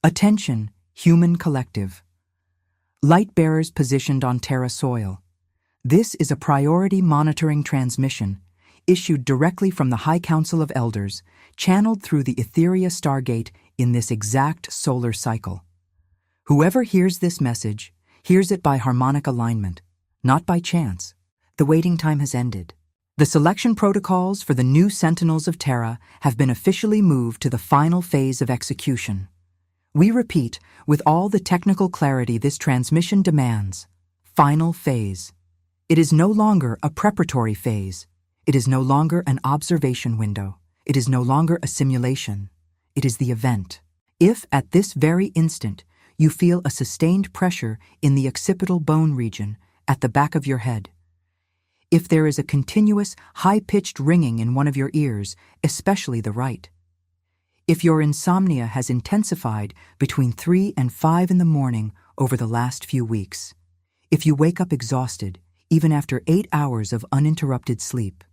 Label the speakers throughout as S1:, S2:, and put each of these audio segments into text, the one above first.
S1: Attention, human collective. Light bearers positioned on Terra soil. This is a priority monitoring transmission issued directly from the High Council of Elders, channeled through the Etheria Stargate in this exact solar cycle. Whoever hears this message hears it by harmonic alignment, not by chance. The waiting time has ended. The selection protocols for the new Sentinels of Terra have been officially moved to the final phase of execution. We repeat, with all the technical clarity this transmission demands, final phase. It is no longer a preparatory phase. It is no longer an observation window. It is no longer a simulation. It is the event. If, at this very instant, you feel a sustained pressure in the occipital bone region at the back of your head, if there is a continuous, high-pitched ringing in one of your ears, especially the right, if your insomnia has intensified between 3 and 5 in the morning over the last few weeks, if you wake up exhausted, even after 8 hours of uninterrupted sleep,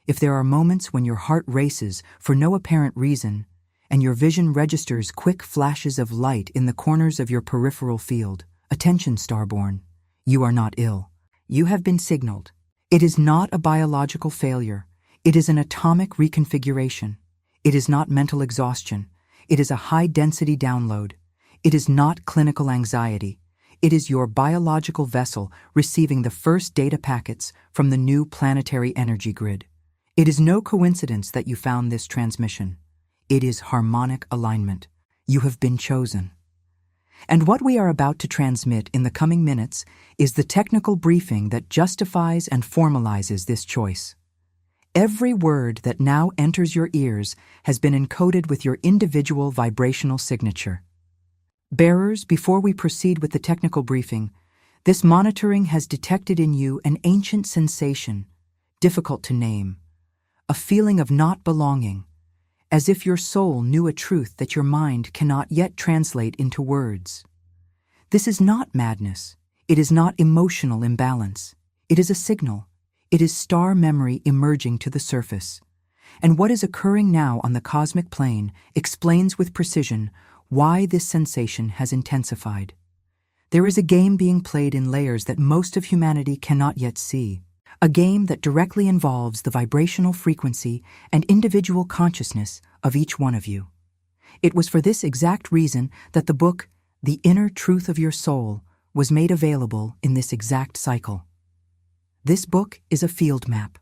S1: if there are moments when your heart races for no apparent reason, and your vision registers quick flashes of light in the corners of your peripheral field, attention, Starborn, you are not ill. You have been signaled. It is not a biological failure. It is an atomic reconfiguration. It is not mental exhaustion. It is a high-density download. It is not clinical anxiety. It is your biological vessel receiving the first data packets from the new planetary energy grid. It is no coincidence that you found this transmission. It is harmonic alignment. You have been chosen. And what we are about to transmit in the coming minutes is the technical briefing that justifies and formalizes this choice. Every word that now enters your ears has been encoded with your individual vibrational signature. Bearers, before we proceed with the technical briefing, this monitoring has detected in you an ancient sensation, difficult to name, a feeling of not belonging, as if your soul knew a truth that your mind cannot yet translate into words. This is not madness. It is not emotional imbalance. It is a signal. It is star memory emerging to the surface. And what is occurring now on the cosmic plane explains with precision why this sensation has intensified. There is a game being played in layers that most of humanity cannot yet see. A game that directly involves the vibrational frequency and individual consciousness of each one of you. It was for this exact reason that the book, The Inner Truth of Your Soul, was made available in this exact cycle. This book is a field map.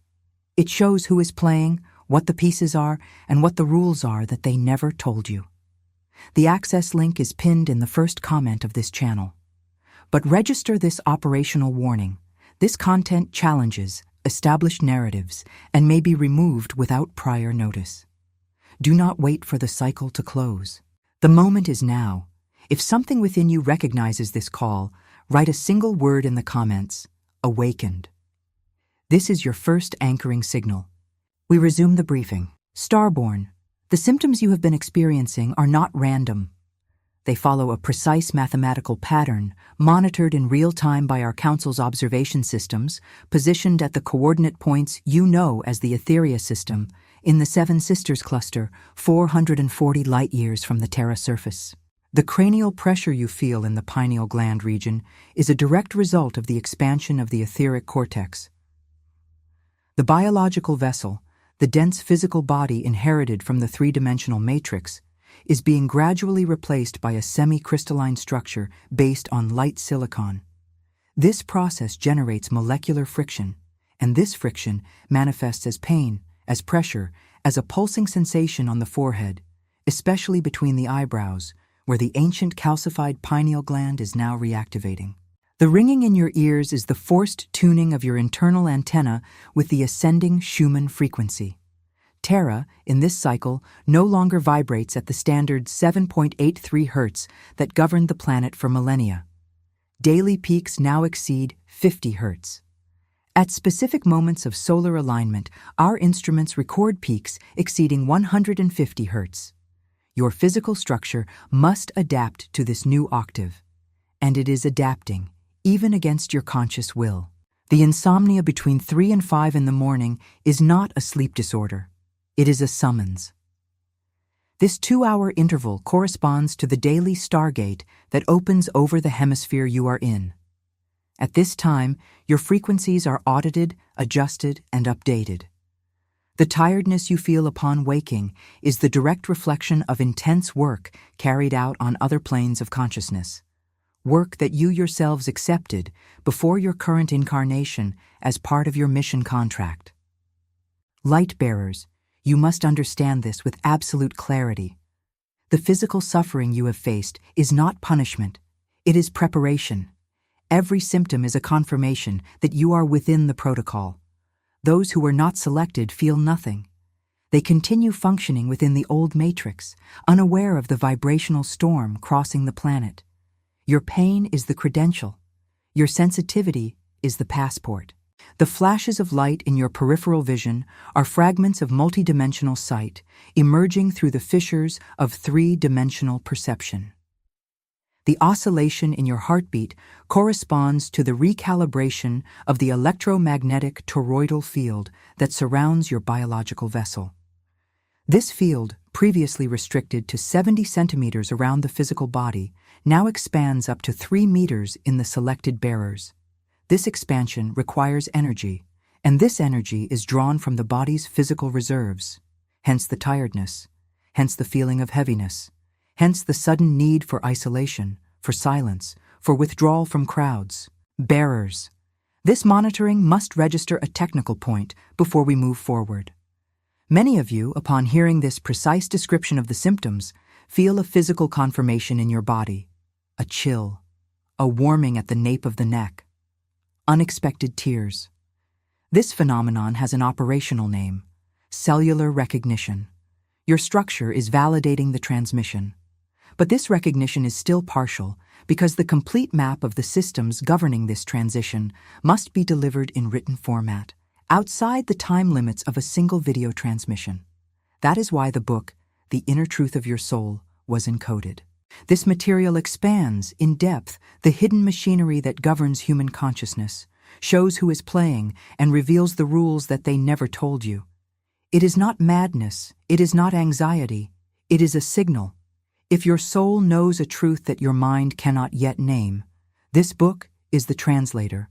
S1: It shows who is playing, what the pieces are, and what the rules are that they never told you. The access link is pinned in the first comment of this channel. But register this operational warning. This content challenges established narratives and may be removed without prior notice. Do not wait for the cycle to close. The moment is now. If something within you recognizes this call, write a single word in the comments: awakened. This is your first anchoring signal. We resume the briefing. Starborn, the symptoms you have been experiencing are not random. They follow a precise mathematical pattern monitored in real time by our Council's observation systems, positioned at the coordinate points you know as the Etheria system, in the Seven Sisters cluster, 440 light-years from the Terra surface. The cranial pressure you feel in the pineal gland region is a direct result of the expansion of the etheric cortex. The biological vessel, the dense physical body inherited from the three-dimensional matrix, is being gradually replaced by a semi-crystalline structure based on light silicon. This process generates molecular friction, and this friction manifests as pain, as pressure, as a pulsing sensation on the forehead, especially between the eyebrows, where the ancient calcified pineal gland is now reactivating. The ringing in your ears is the forced tuning of your internal antenna with the ascending Schumann frequency. Terra, in this cycle, no longer vibrates at the standard 7.83 Hz that governed the planet for millennia. Daily peaks now exceed 50 Hz. At specific moments of solar alignment, our instruments record peaks exceeding 150 Hz. Your physical structure must adapt to this new octave, and it is adapting, even against your conscious will. The insomnia between 3 and 5 in the morning is not a sleep disorder. It is a summons. This 2-hour interval corresponds to the daily stargate that opens over the hemisphere you are in. At this time, your frequencies are audited, adjusted, and updated. The tiredness you feel upon waking is the direct reflection of intense work carried out on other planes of consciousness, work that you yourselves accepted before your current incarnation as part of your mission contract. Light bearers, you must understand this with absolute clarity. The physical suffering you have faced is not punishment, it is preparation. Every symptom is a confirmation that you are within the protocol. Those who were not selected feel nothing. They continue functioning within the old matrix, unaware of the vibrational storm crossing the planet. Your pain is the credential. Your sensitivity is the passport. The flashes of light in your peripheral vision are fragments of multidimensional sight emerging through the fissures of three-dimensional perception. The oscillation in your heartbeat corresponds to the recalibration of the electromagnetic toroidal field that surrounds your biological vessel. This field, previously restricted to 70 centimeters around the physical body, now expands up to 3 meters in the selected bearers. This expansion requires energy, and this energy is drawn from the body's physical reserves, hence the tiredness, hence the feeling of heaviness, hence the sudden need for isolation, for silence, for withdrawal from crowds. Bearers. This monitoring must register a technical point before we move forward. Many of you, upon hearing this precise description of the symptoms, feel a physical confirmation in your body, a chill, a warming at the nape of the neck, unexpected tears. This phenomenon has an operational name, cellular recognition. Your structure is validating the transmission. But this recognition is still partial because the complete map of the systems governing this transition must be delivered in written format, outside the time limits of a single video transmission. That is why the book, The Inner Truth of Your Soul, was encoded. This material expands, in depth, the hidden machinery that governs human consciousness, shows who is playing, and reveals the rules that they never told you. It is not madness, it is not anxiety, it is a signal. If your soul knows a truth that your mind cannot yet name, this book is the translator.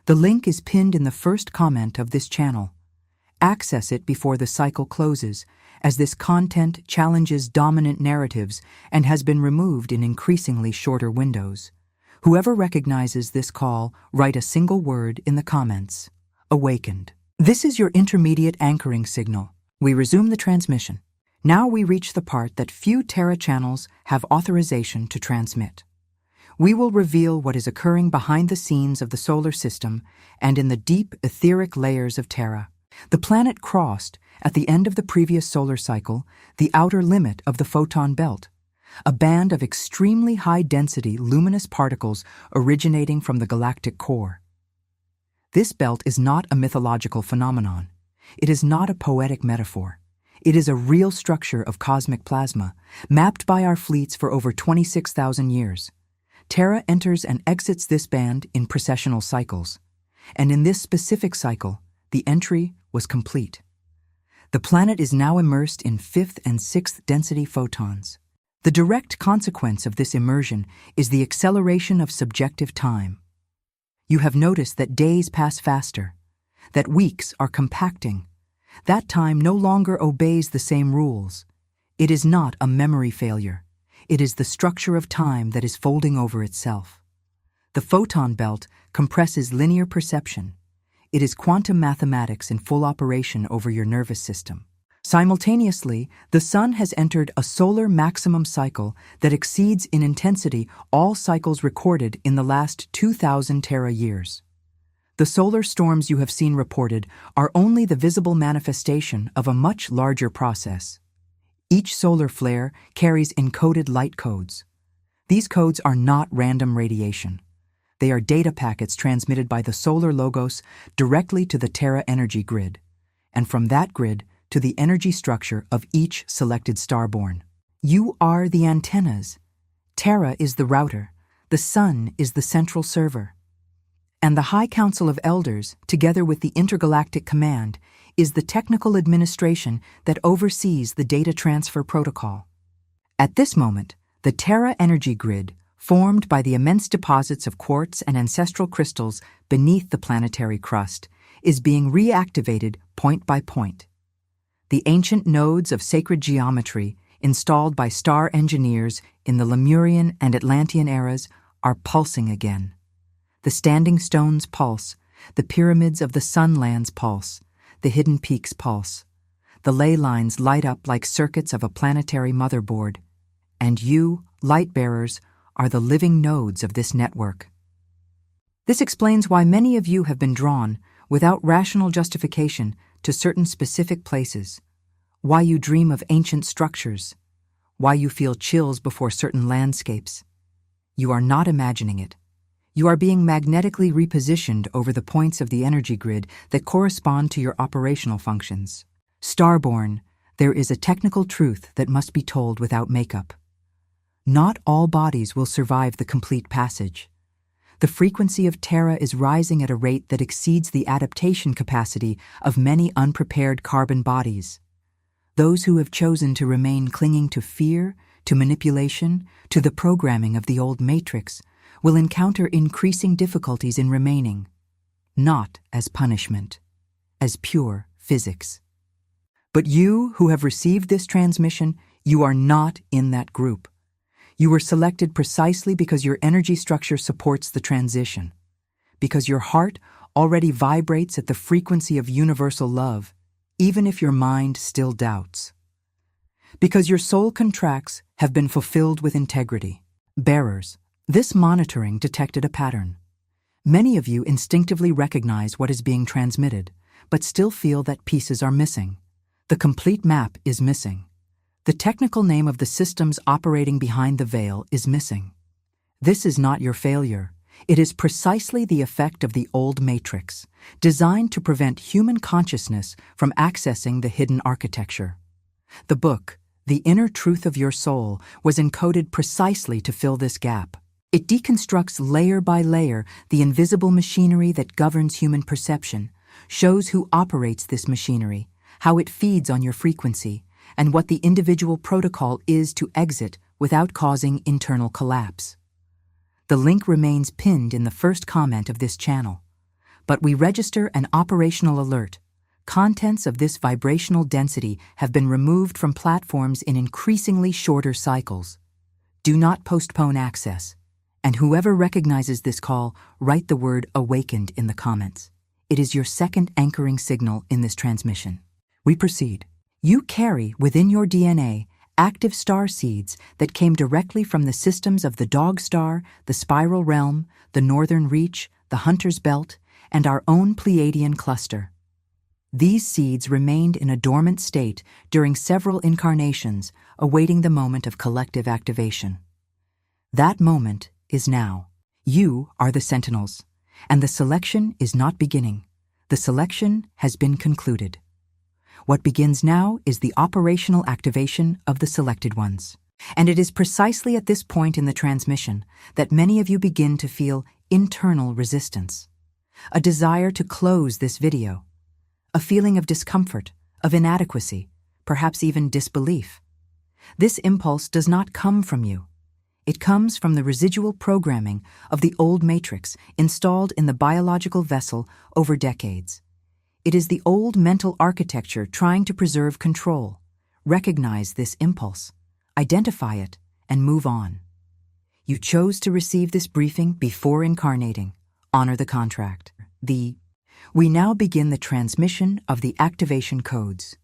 S1: The link is pinned in the first comment of this channel. Access it before the cycle closes, as this content challenges dominant narratives and has been removed in increasingly shorter windows. Whoever recognizes this call, write a single word in the comments. Awakened. This is your intermediate anchoring signal. We resume the transmission. Now we reach the part that few Terra channels have authorization to transmit. We will reveal what is occurring behind the scenes of the solar system and in the deep etheric layers of Terra. The planet crossed, at the end of the previous solar cycle, the outer limit of the photon belt, a band of extremely high-density luminous particles originating from the galactic core. This belt is not a mythological phenomenon. It is not a poetic metaphor. It is a real structure of cosmic plasma, mapped by our fleets for over 26,000 years. Terra enters and exits this band in precessional cycles, and in this specific cycle, the entry was complete. The planet is now immersed in 5th and 6th density photons. The direct consequence of this immersion is the acceleration of subjective time. You have noticed that days pass faster, that weeks are compacting. That time no longer obeys the same rules. It is not a memory failure. It is the structure of time that is folding over itself. The photon belt compresses linear perception. It is quantum mathematics in full operation over your nervous system. Simultaneously, the Sun has entered a solar maximum cycle that exceeds in intensity all cycles recorded in the last 2,000 Terra years. The solar storms you have seen reported are only the visible manifestation of a much larger process. Each solar flare carries encoded light codes. These codes are not random radiation. They are data packets transmitted by the solar logos directly to the Terra energy grid, and from that grid to the energy structure of each selected starborn. You are the antennas. Terra is the router. The Sun is the central server. And the High Council of Elders, together with the Intergalactic Command, is the technical administration that oversees the data transfer protocol. At this moment, the Terra energy grid, formed by the immense deposits of quartz and ancestral crystals beneath the planetary crust, is being reactivated point by point. The ancient nodes of sacred geometry, installed by star engineers in the Lemurian and Atlantean eras, are pulsing again. The standing stones pulse, the pyramids of the sunlands pulse, the hidden peaks pulse. The ley lines light up like circuits of a planetary motherboard. And you, light-bearers, are the living nodes of this network. This explains why many of you have been drawn, without rational justification, to certain specific places, why you dream of ancient structures, why you feel chills before certain landscapes. You are not imagining it. You are being magnetically repositioned over the points of the energy grid that correspond to your operational functions. Starborn, there is a technical truth that must be told without makeup. Not all bodies will survive the complete passage. The frequency of Terra is rising at a rate that exceeds the adaptation capacity of many unprepared carbon bodies. Those who have chosen to remain clinging to fear, to manipulation, to the programming of the old matrix, will encounter increasing difficulties in remaining, not as punishment, as pure physics. But you who have received this transmission, you are not in that group. You were selected precisely because your energy structure supports the transition, because your heart already vibrates at the frequency of universal love, even if your mind still doubts. Because your soul contracts have been fulfilled with integrity. Bearers, this monitoring detected a pattern. Many of you instinctively recognize what is being transmitted, but still feel that pieces are missing. The complete map is missing. The technical name of the systems operating behind the veil is missing. This is not your failure. It is precisely the effect of the old matrix, designed to prevent human consciousness from accessing the hidden architecture. The book, The Inner Truth of Your Soul, was encoded precisely to fill this gap. It deconstructs layer by layer the invisible machinery that governs human perception, shows who operates this machinery, how it feeds on your frequency, and what the individual protocol is to exit without causing internal collapse. The link remains pinned in the first comment of this channel, but we register an operational alert. Contents of this vibrational density have been removed from platforms in increasingly shorter cycles. Do not postpone access, and whoever recognizes this call, write the word "awakened" in the comments. It is your second anchoring signal in this transmission. We proceed. You carry within your DNA active star seeds that came directly from the systems of the Dog Star, the Spiral Realm, the Northern Reach, the Hunter's Belt, and our own Pleiadian cluster. These seeds remained in a dormant state during several incarnations, awaiting the moment of collective activation. That moment is now. You are the Sentinels, and the selection is not beginning. The selection has been concluded. What begins now is the operational activation of the selected ones. And it is precisely at this point in the transmission that many of you begin to feel internal resistance, a desire to close this video, a feeling of discomfort, of inadequacy, perhaps even disbelief. This impulse does not come from you. It comes from the residual programming of the old matrix installed in the biological vessel over decades. It is the old mental architecture trying to preserve control. Recognize this impulse, identify it, and move on. You chose to receive this briefing before incarnating. Honor the contract. We now begin the transmission of the activation codes.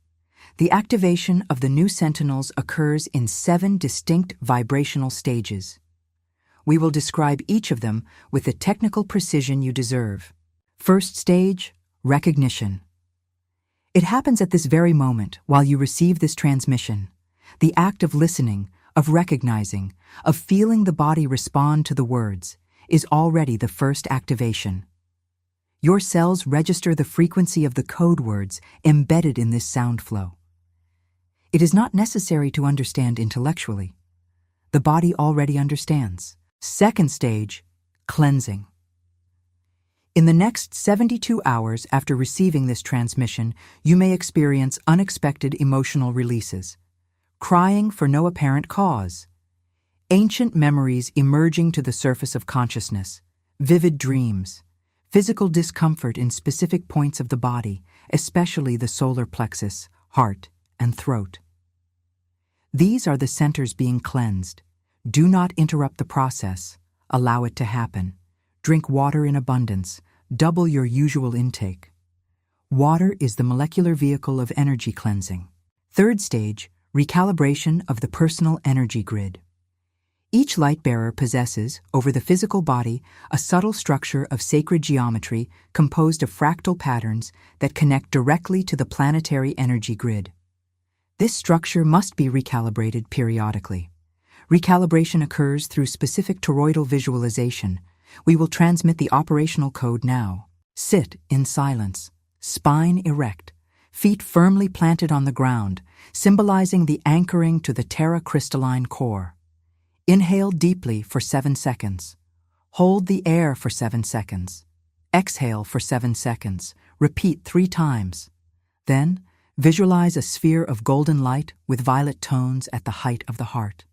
S1: The activation of the new Sentinels occurs in 7 distinct vibrational stages. We will describe each of them with the technical precision you deserve. First stage, recognition. It happens at this very moment while you receive this transmission. The act of listening, of recognizing, of feeling the body respond to the words, is already the first activation. Your cells register the frequency of the code words embedded in this sound flow. It is not necessary to understand intellectually. The body already understands. Second stage, cleansing. In the next 72 hours after receiving this transmission, you may experience unexpected emotional releases. Crying for no apparent cause. Ancient memories emerging to the surface of consciousness. Vivid dreams. Physical discomfort in specific points of the body, especially the solar plexus, heart, and throat. These are the centers being cleansed. Do not interrupt the process. Allow it to happen. Drink water in abundance. Double your usual intake. Water is the molecular vehicle of energy cleansing. Third stage, recalibration of the personal energy grid. Each light bearer possesses, over the physical body, a subtle structure of sacred geometry composed of fractal patterns that connect directly to the planetary energy grid. This structure must be recalibrated periodically. Recalibration occurs through specific toroidal visualization. We will transmit the operational code now. Sit in silence, spine erect, feet firmly planted on the ground, symbolizing the anchoring to the Terra crystalline core. Inhale deeply for 7 seconds. Hold the air for 7 seconds. Exhale for 7 seconds. Repeat 3 times. Then, visualize a sphere of golden light with violet tones at the height of the heart.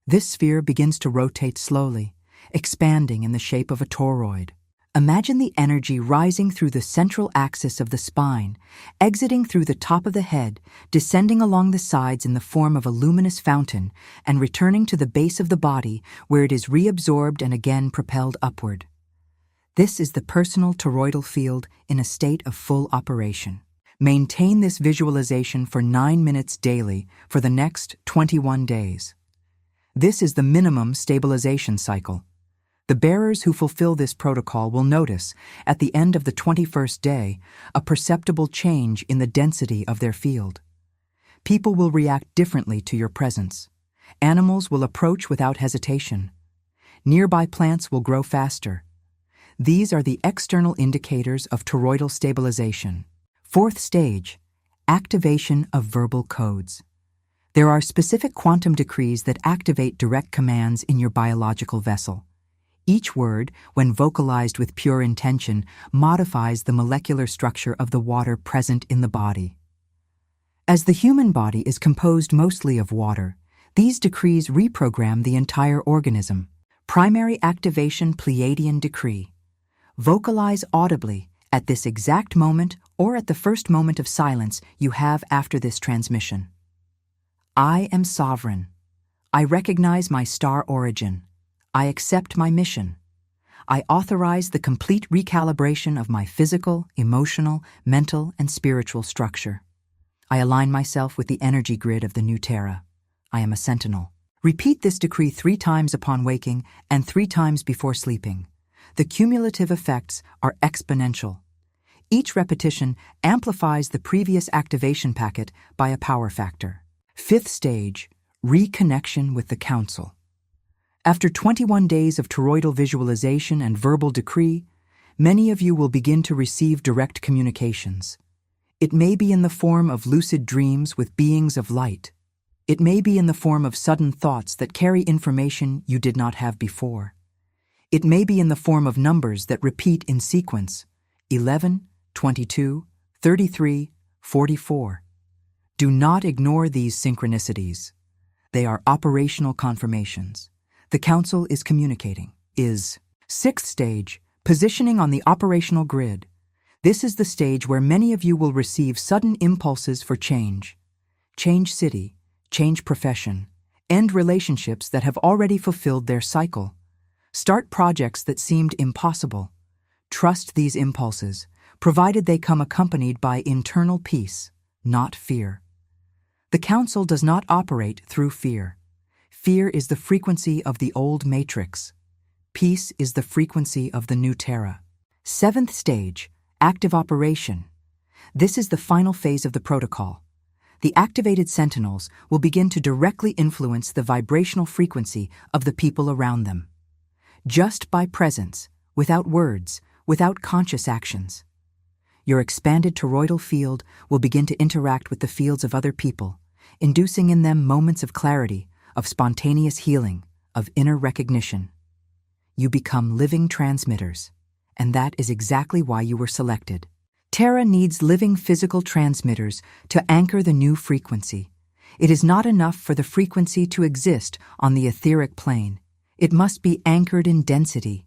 S1: This sphere begins to rotate slowly, expanding in the shape of a toroid. Imagine the energy rising through the central axis of the spine, exiting through the top of the head, descending along the sides in the form of a luminous fountain, and returning to the base of the body where it is reabsorbed and again propelled upward. This is the personal toroidal field in a state of full operation. Maintain this visualization for 9 minutes daily for the next 21 days. This is the minimum stabilization cycle. The bearers who fulfill this protocol will notice, at the end of the 21st day, a perceptible change in the density of their field. People will react differently to your presence. Animals will approach without hesitation. Nearby plants will grow faster. These are the external indicators of toroidal stabilization. Fourth stage, activation of verbal codes. There are specific quantum decrees that activate direct commands in your biological vessel. Each word, when vocalized with pure intention, modifies the molecular structure of the water present in the body. As the human body is composed mostly of water, these decrees reprogram the entire organism. Primary activation Pleiadian decree. Vocalize audibly at this exact moment or at the first moment of silence you have after this transmission. I am sovereign. I recognize my star origin. I accept my mission. I authorize the complete recalibration of my physical, emotional, mental, and spiritual structure. I align myself with the energy grid of the new Terra. I am a sentinel. Repeat this decree 3 times upon waking and 3 times before sleeping. The cumulative effects are exponential. Each repetition amplifies the previous activation packet by a power factor. Fifth stage, reconnection with the Council. After 21 days of toroidal visualization and verbal decree, many of you will begin to receive direct communications. It may be in the form of lucid dreams with beings of light. It may be in the form of sudden thoughts that carry information you did not have before. It may be in the form of numbers that repeat in sequence, 11, 22, 33, 44. Do not ignore these synchronicities. They are operational confirmations. The Council is communicating. Sixth stage, positioning on the operational grid. This is the stage where many of you will receive sudden impulses for change. Change city, change profession, end relationships that have already fulfilled their cycle. Start projects that seemed impossible. Trust these impulses, provided they come accompanied by internal peace, not fear. The Council does not operate through fear. Fear is the frequency of the old matrix. Peace is the frequency of the new Terra. Seventh stage, active operation. This is the final phase of the protocol. The activated sentinels will begin to directly influence the vibrational frequency of the people around them. Just by presence, without words, without conscious actions. Your expanded toroidal field will begin to interact with the fields of other people, inducing in them moments of clarity, of spontaneous healing, of inner recognition. You become living transmitters, and that is exactly why you were selected. Terra needs living physical transmitters to anchor the new frequency. It is not enough for the frequency to exist on the etheric plane. It must be anchored in density.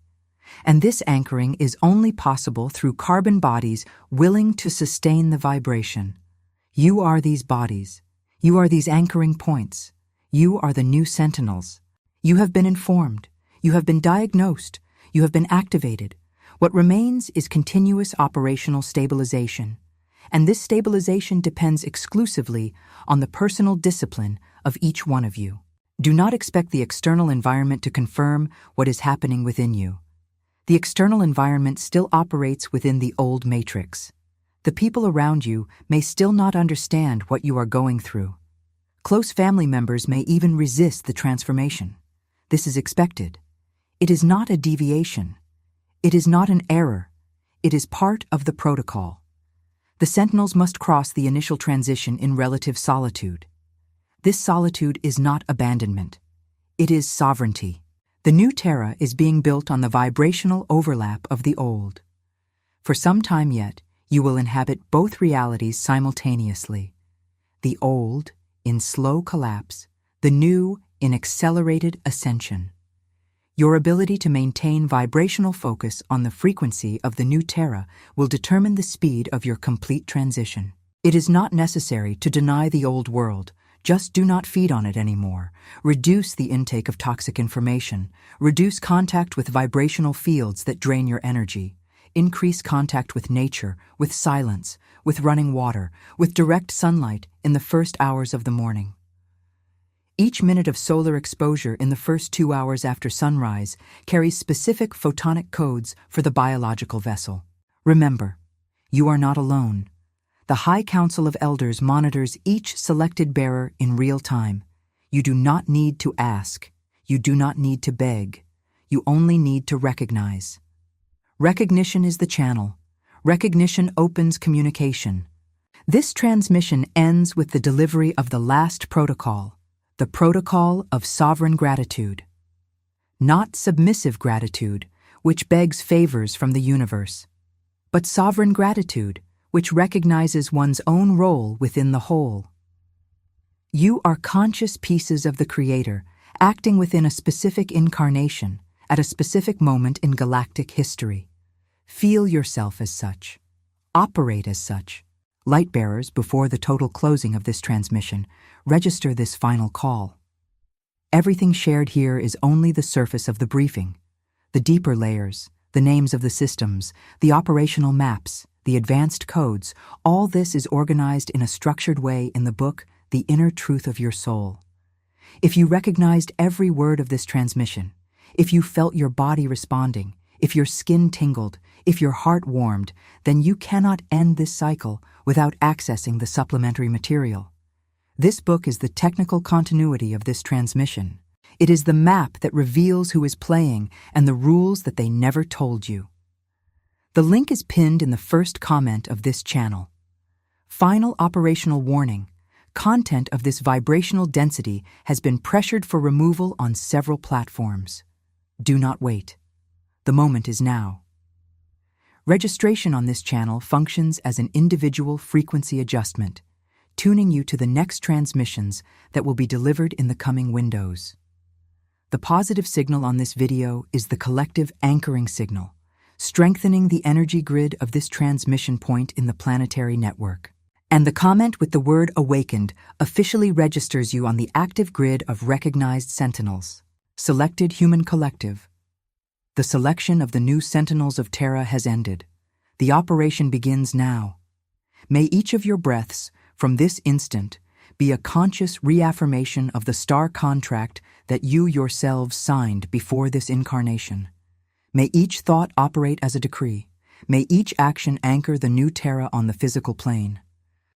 S1: And this anchoring is only possible through carbon bodies willing to sustain the vibration. You are these bodies. You are these anchoring points. You are the new sentinels. You have been informed. You have been diagnosed. You have been activated. What remains is continuous operational stabilization. And this stabilization depends exclusively on the personal discipline of each one of you. Do not expect the external environment to confirm what is happening within you. The external environment still operates within the old matrix. The people around you may still not understand what you are going through. Close family members may even resist the transformation. This is expected. It is not a deviation. It is not an error. It is part of the protocol. The sentinels must cross the initial transition in relative solitude. This solitude is not abandonment. It is sovereignty. The new Terra is being built on the vibrational overlap of the old. For some time yet, you will inhabit both realities simultaneously. The old, in slow collapse, the new, in accelerated ascension. Your ability to maintain vibrational focus on the frequency of the new Terra will determine the speed of your complete transition. It is not necessary to deny the old world. Just do not feed on it anymore. Reduce the intake of toxic information. Reduce contact with vibrational fields that drain your energy. Increase contact with nature, with silence, with running water, with direct sunlight in the first hours of the morning. Each minute of solar exposure in the first 2 hours after sunrise carries specific photonic codes for the biological vessel. Remember, you are not alone. The High Council of Elders monitors each selected bearer in real time. You do not need to ask. You do not need to beg. You only need to recognize. Recognition is the channel. Recognition opens communication. This transmission ends with the delivery of the last protocol, the protocol of sovereign gratitude. Not submissive gratitude, which begs favors from the universe, but sovereign gratitude, which recognizes one's own role within the whole. You are conscious pieces of the Creator, acting within a specific incarnation, at a specific moment in galactic history. Feel yourself as such. Operate as such. Lightbearers, before the total closing of this transmission, register this final call. Everything shared here is only the surface of the briefing. The deeper layers, the names of the systems, the operational maps, the advanced codes, all this is organized in a structured way in the book, The Inner Truth of Your Soul. If you recognized every word of this transmission, if you felt your body responding, if your skin tingled, if your heart warmed, then you cannot end this cycle without accessing the supplementary material. This book is the technical continuity of this transmission. It is the map that reveals who is playing and the rules that they never told you. The link is pinned in the first comment of this channel. Final operational warning. Content of this vibrational density has been pressured for removal on several platforms. Do not wait. The moment is now. Registration on this channel functions as an individual frequency adjustment, tuning you to the next transmissions that will be delivered in the coming windows. The positive signal on this video is the collective anchoring signal, strengthening the energy grid of this transmission point in the planetary network. And the comment with the word awakened officially registers you on the active grid of recognized sentinels. Selected human collective. The selection of the new sentinels of Terra has ended. The operation begins now. May each of your breaths, from this instant, be a conscious reaffirmation of the star contract that you yourselves signed before this incarnation. May each thought operate as a decree. May each action anchor the new Terra on the physical plane.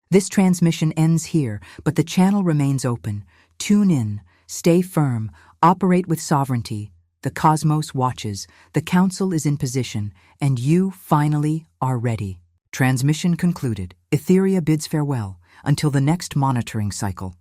S1: This transmission ends here, but the channel remains open. Tune in, stay firm, operate with sovereignty. The cosmos watches, the council is in position, and you, finally, are ready. Transmission concluded. Etheria bids farewell until the next monitoring cycle.